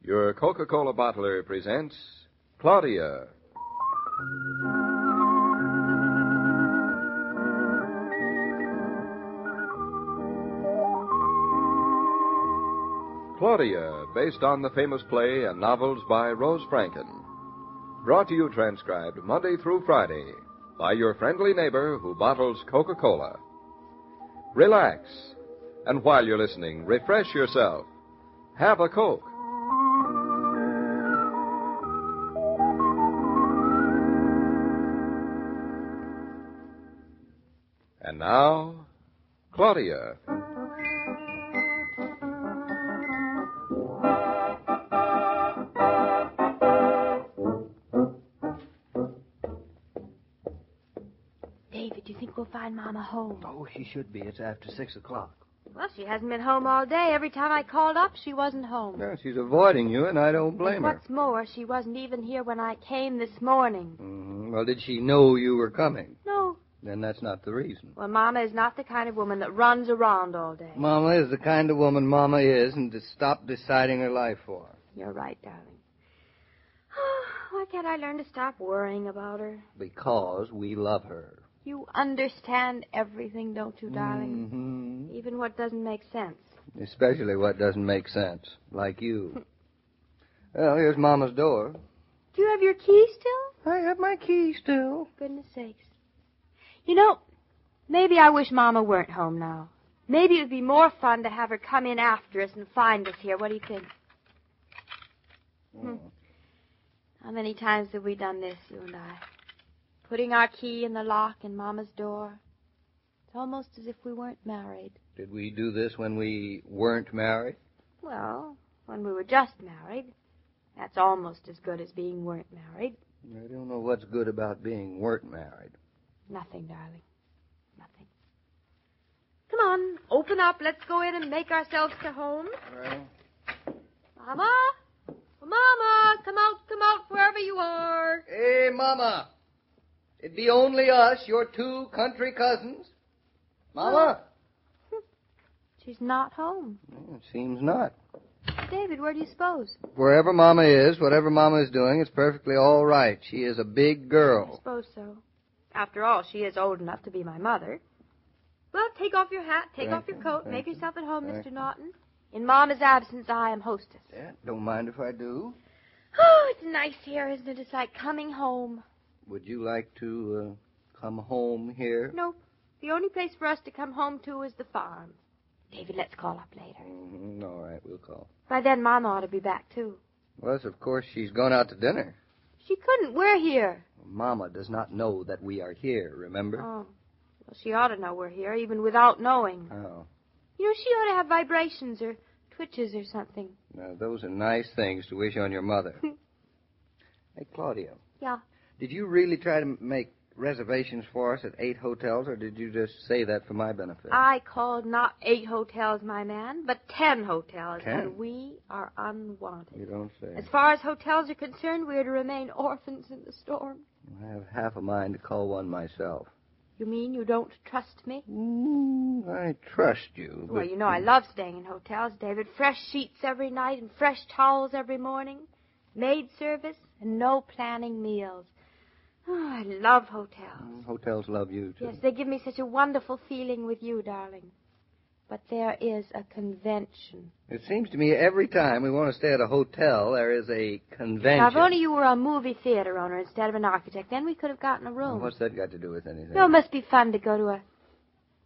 Your Coca-Cola bottler presents Claudia. Claudia, based on the famous play and novels by Rose Franken. Brought to you transcribed Monday through Friday by your friendly neighbor who bottles Coca-Cola. Relax, and while you're listening, refresh yourself. Have a Coke. And now, Claudia. David, do you think we'll find Mama home? Oh, she should be. It's after 6 o'clock. Well, she hasn't been home all day. Every time I called up, she wasn't home. Yeah, she's avoiding you, and I don't blame And her. what's more, she wasn't even here when I came this morning. Well, did she know you were coming? No. Then that's not the reason. Well, Mama is not the kind of woman that runs around all day. Mama is the kind of woman Mama is, and to stop deciding her life for. You're right, darling. Why can't I learn to stop worrying about her? Because we love her. You understand everything, don't you, darling? Mm-hmm. Even what doesn't make sense. Especially what doesn't make sense, like you. Well, here's Mama's door. Do you have your key still? I have my key still. Goodness sakes. You know, maybe I wish Mama weren't home now. Maybe it would be more fun to have her come in after us and find us here. What do you think? How many times have we done this, you and I? Putting our key in the lock in Mama's door. It's almost as if we weren't married. Did we do this when we weren't married? Well, when we were just married. That's almost as good as being weren't married. I don't know what's good about being weren't married. Nothing, darling. Nothing. Come on, open up. Let's go in and make ourselves to home. Well. Mama? Mama, come out, wherever you are. Hey, Mama. It be only us, your two country cousins. Mama? She's not home. Well, it seems not. David, where do you suppose? Wherever Mama is, whatever Mama is doing, it's perfectly all right. She is a big girl. I suppose so. After all, she is old enough to be my mother. Well, take off your hat, take off your coat, make yourself at home, Mr. Naughton. In Mama's absence, I am hostess. Yeah, don't mind if I do. Oh, it's nice here, isn't it? It's like coming home. Would you like to come home here? Nope. The only place for us to come home to is the farm. David, let's call up later. All right, we'll call. By then, Mama ought to be back, too. Well, of course, she's gone out to dinner. She couldn't. We're here. Mama does not know that we are here, remember? Oh. Well, she ought to know we're here, even without knowing. Oh. You know, she ought to have vibrations or twitches or something. Now, those are nice things to wish on your mother. Hey, Claudia. Yeah. Did you really try to make reservations for us at 8 hotels, or did you just say that for my benefit? I called not 8 hotels, my man, but 10 hotels. 10? And we are unwanted. You don't say. As far as hotels are concerned, we are to remain orphans in the storm. I have half a mind to call one myself. You mean you don't trust me? I trust you. Well, you know I love staying in hotels, David. Fresh sheets every night and fresh towels every morning. Maid service and no planning meals. Oh, I love hotels. Hotels love you, too. Yes, they give me such a wonderful feeling with you, darling. But there is a convention. It seems to me every time we want to stay at a hotel, there is a convention. Now, if only you were a movie theater owner instead of an architect, then we could have gotten a room. Well, what's that got to do with anything? No, it must be fun to go to a...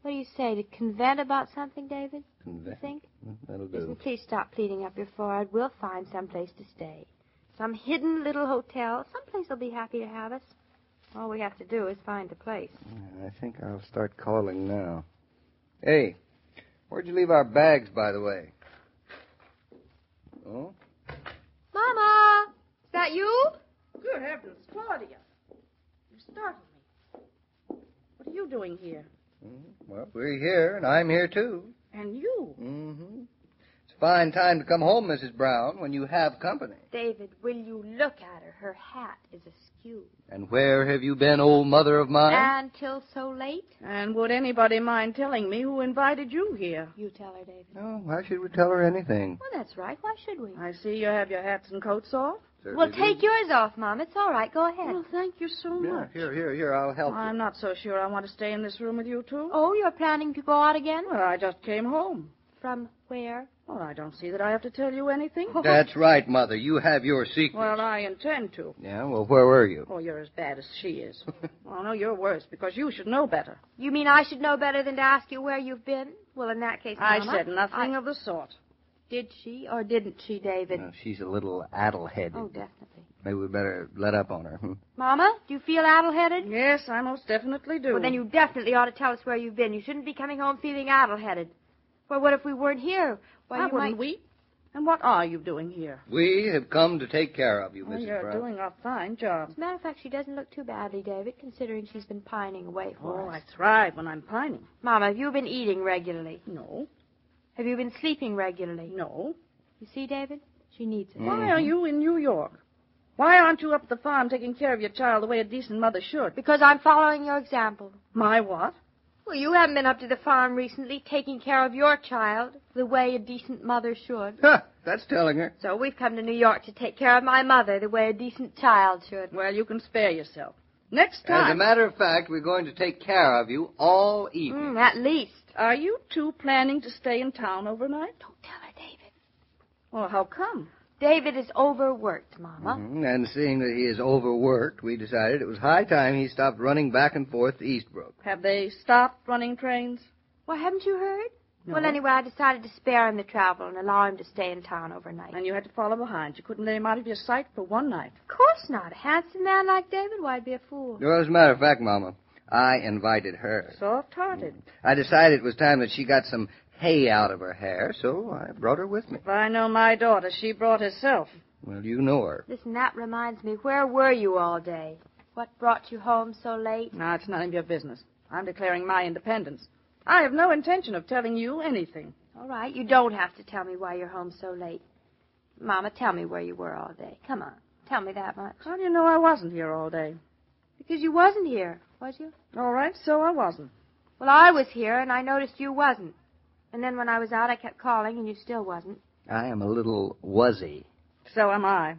What do you say, to convent about something, David? Convent? You think? That'll do. Listen, please stop pleading up your forehead. We'll find some place to stay. Some hidden little hotel. Someplace will be happy to have us. All we have to do is find a place. I think I'll start calling now. Hey, where'd you leave our bags, by the way? Oh? Mama! Is that you? Good heavens, Claudia. You startled me. What are you doing here? Well, we're here, and I'm here, too. And you? Mm-hmm. As It's a fine time to come home, Mrs. Brown, when you have company. David, will you look at her? Her hat is askew. And where have you been, old mother of mine? Until so late? And would anybody mind telling me who invited you here? You tell her, David. Oh, why should we tell her anything? Well, that's right. Why should we? I see you have your hats and coats off. Well, take yours off, Mom. It's all right. Go ahead. Well, thank you so much. Here, I'll help you. I'm not so sure I want to stay in this room with you two. Oh, you're planning to go out again? Well, I just came home. From where? Well, I don't see that I have to tell you anything. That's right, Mother. You have your secrets. Well, I intend to. Yeah, well, where were you? Oh, you're as bad as she is. Well, no, you're worse, because you should know better. You mean I should know better than to ask you where you've been? Well, in that case, Mama, I said nothing of the sort. Did she or didn't she, David? No, she's a little addle-headed. Oh, definitely. Maybe we better let up on her. Mama, do you feel addle-headed? Yes, I most definitely do. Well, then you definitely ought to tell us where you've been. You shouldn't be coming home feeling addle-headed. Well, what if we weren't here? Why wouldn't we? And what are you doing here? We have come to take care of you, Mrs. You're Brown. doing a fine job. As a matter of fact, she doesn't look too badly, David, considering she's been pining away for Oh, us. I thrive when I'm pining. Mama, have you been eating regularly? No. Have you been sleeping regularly? No. You see, David? She needs it. Why are you in New York? Why aren't you up at the farm taking care of your child the way a decent mother should? Because I'm following your example. My what? Well, you haven't been up to the farm recently taking care of your child the way a decent mother should. Huh, that's telling her. So we've come to New York to take care of my mother the way a decent child should. Well, you can spare yourself. Next time. As a matter of fact, we're going to take care of you all evening. At least. Are you two planning to stay in town overnight? Don't tell her, David. Well, how come? David is overworked, Mama. And seeing that he is overworked, we decided it was high time he stopped running back and forth to Eastbrook. Have they stopped running trains? Well, haven't you heard? No. Well, anyway, I decided to spare him the travel and allow him to stay in town overnight. And you had to follow behind. You couldn't let him out of your sight for one night. Of course not. A handsome man like David, why, I'd be a fool. Well, as a matter of fact, Mama, I invited her. Soft-hearted. I decided it was time that she got some hay out of her hair, so I brought her with me. If I know my daughter, she brought herself. Well, you know her. Listen, that reminds me, where were you all day? What brought you home so late? No, it's none of your business. I'm declaring my independence. I have no intention of telling you anything. All right, you don't have to tell me why you're home so late. Mama, tell me where you were all day. Come on, tell me that much. How do you know I wasn't here all day? Because you wasn't here, was you? All right, so I wasn't. Well, I was here, and I noticed you wasn't. And then when I was out, I kept calling, and you still wasn't. I am a little wuzzy. So am I.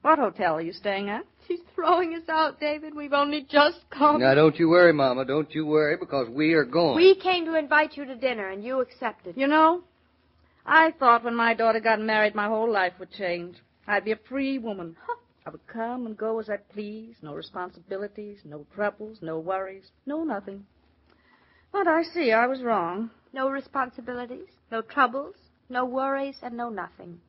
What hotel are you staying at? She's throwing us out, David. We've only just come. Now, don't you worry, Mama. Don't you worry, because we are going. We came to invite you to dinner, and you accepted. You know, I thought when my daughter got married, my whole life would change. I'd be a free woman. I would come and go as I pleased. No responsibilities, no troubles, no worries, no nothing. But I see I was wrong. No responsibilities, no troubles, no worries, and no nothing.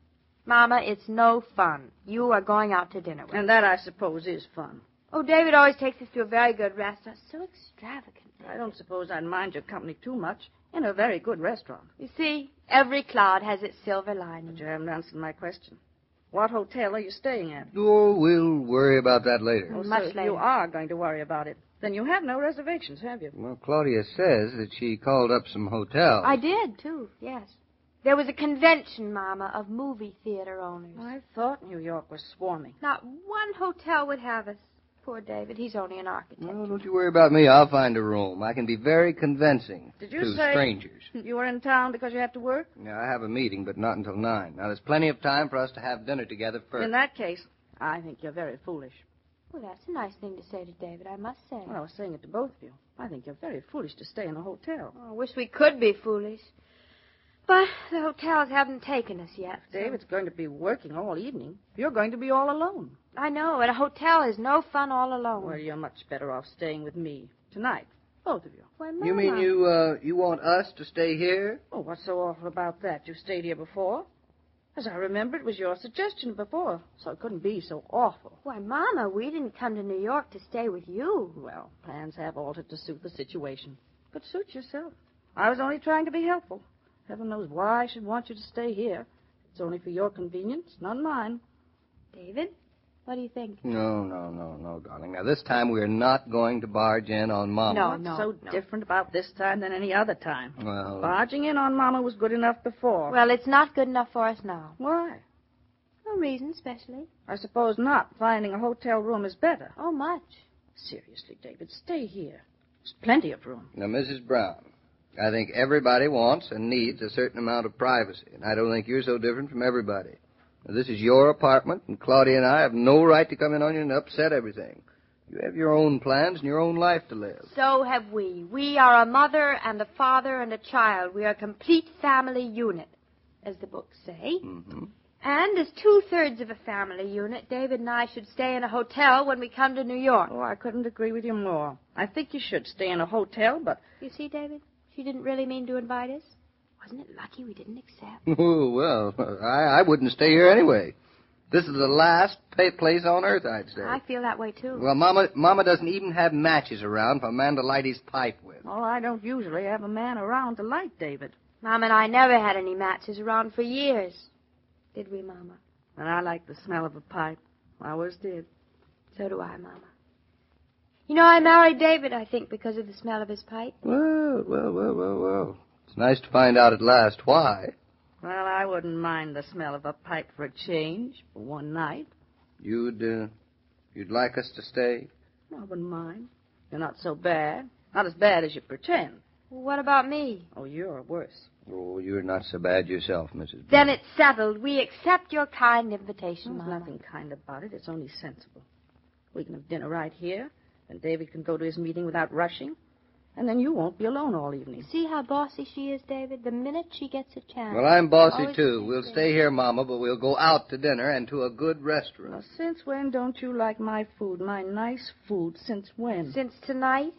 Mama, it's no fun. You are going out to dinner with And that, I suppose, is fun. Oh, David always takes us to a very good restaurant. So extravagant. I don't suppose I'd mind your company too much in a very good restaurant. You see, every cloud has its silver lining. But you haven't answered my question. What hotel are you staying at? Oh, we'll worry about that later. Oh, Much so later. You are going to worry about it. Then you have no reservations, have you? Well, Claudia says that she called up some hotels. I did, too, yes. There was a convention, Mama, of movie theater owners. I thought New York was swarming. Not one hotel would have us. Poor David, he's only an architect. Well, don't you worry about me. I'll find a room. I can be very convincing Did you to say strangers. you were in town because you had to work? Now, I have a meeting, but not until 9. Now, there's plenty of time for us to have dinner together first. In that case, I think you're very foolish. Well, that's a nice thing to say to David, I must say. Well, I was saying it to both of you. I think you're very foolish to stay in a hotel. Oh, I wish we could be foolish. But the hotels haven't taken us yet. so- David's going to be working all evening. You're going to be all alone. I know, and a hotel is no fun all alone. Well, you're much better off staying with me tonight. Both of you. Why, Mama. You mean you want us to stay here? Oh, what's so awful about that? You stayed here before. As I remember, it was your suggestion before, so it couldn't be so awful. Why, Mama, we didn't come to New York to stay with you. Well, plans have altered to suit the situation. But suit yourself. I was only trying to be helpful. Heaven knows why I should want you to stay here. It's only for your convenience, not mine. David, What do you think? No, darling. Now, this time we're not going to barge in on Mama. No. What's so different about this time than any other time? Well... Barging in on Mama was good enough before. Well, it's not good enough for us now. Why? No reason, especially. I suppose not. Finding a hotel room is better. Oh, much. Seriously, David, stay here. There's plenty of room. Now, Mrs. Brown, I think everybody wants and needs a certain amount of privacy, and I don't think you're so different from everybody. Now, this is your apartment, and Claudia and I have no right to come in on you and upset everything. You have your own plans and your own life to live. So have we. We are a mother and a father and a child. We are a complete family unit, as the books say. Mm-hmm. And as 2/3 of a family unit, David and I should stay in a hotel when we come to New York. Oh, I couldn't agree with you more. I think you should stay in a hotel, but... You see, David, she didn't really mean to invite us. Wasn't it lucky we didn't accept? Oh, well, I wouldn't stay here anyway. This is the last place on earth, I'd say. I feel that way, too. Well, Mama doesn't even have matches around for a man to light his pipe with. Well, I don't usually have a man around to light, David. Mom and I never had any matches around for years. Did we, Mama? And I like the smell of a pipe. I always did. So do I, Mama. You know, I married David, I think, because of the smell of his pipe. Well. It's nice to find out at last why. Well, I wouldn't mind the smell of a pipe for a change, for one night. You'd like us to stay? I wouldn't mind. You're not so bad. Not as bad as you pretend. Well, what about me? Oh, you're worse. Oh, you're not so bad yourself, Mrs. Then it's settled. We accept your kind invitation, There's Mama. nothing kind about it. It's only sensible. We can have dinner right here, and David can go to his meeting without rushing, and then you won't be alone all evening. See how bossy she is, David? The minute she gets a chance. Well, I'm bossy, Always too. We'll stay here, Mama, but we'll go out to dinner and to a good restaurant. Well, since when don't you like my food, my nice food? Since when? Since tonight?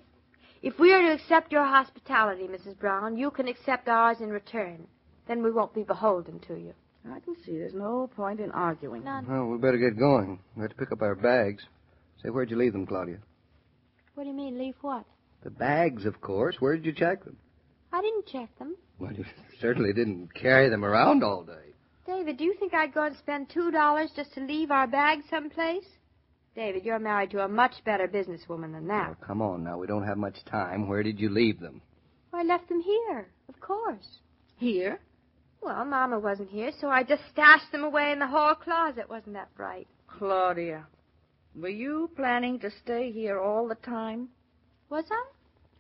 If we are to accept your hospitality, Mrs. Brown, you can accept ours in return. Then we won't be beholden to you. I can see there's no point in arguing. None. Well, we better get going. We have to pick up our bags. Say, where'd you leave them, Claudia? What do you mean, leave what? The bags, of course. Where did you check them? I didn't check them. Well, you certainly didn't carry them around all day. David, do you think I'd go and spend $2 just to leave our bags someplace? David, you're married to a much better businesswoman than that. Oh, come on now. We don't have much time. Where did you leave them? I left them here, of course. Here? Well, Mama wasn't here, so I just stashed them away in the hall closet. Wasn't that bright? Claudia, were you planning to stay here all the time? Was I?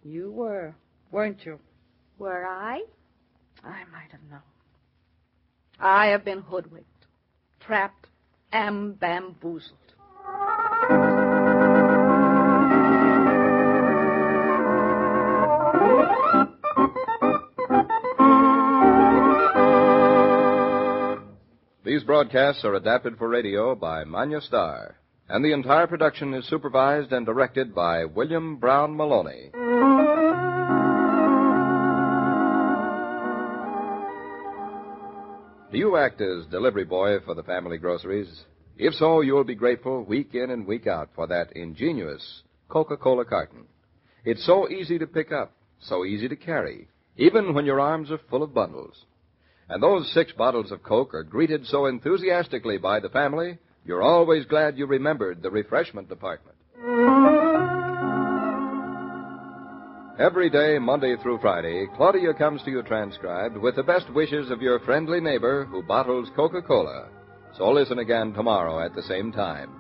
You were, weren't you? Were I? I might have known. I have been hoodwinked, trapped, and bamboozled. These broadcasts are adapted for radio by Manya Starr, and the entire production is supervised and directed by William Brown Meloney. Do you act as delivery boy for the family groceries? If so, you'll be grateful week in and week out for that ingenious Coca-Cola carton. It's so easy to pick up, so easy to carry, even when your arms are full of bundles. And those 6 bottles of Coke are greeted so enthusiastically by the family, you're always glad you remembered the refreshment department. Every day, Monday through Friday, Claudia comes to you transcribed with the best wishes of your friendly neighbor who bottles Coca-Cola. So listen again tomorrow at the same time.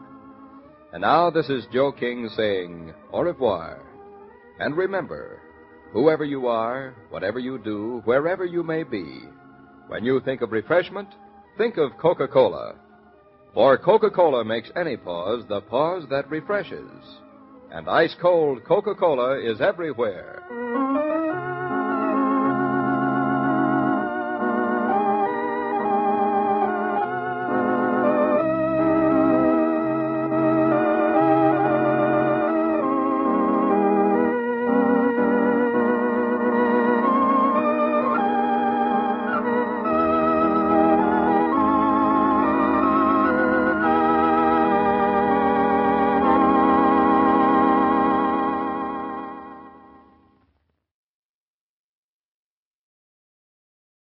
And now this is Joe King saying au revoir. And remember, whoever you are, whatever you do, wherever you may be, when you think of refreshment, think of Coca-Cola. For Coca-Cola makes any pause the pause that refreshes. And ice-cold Coca-Cola is everywhere.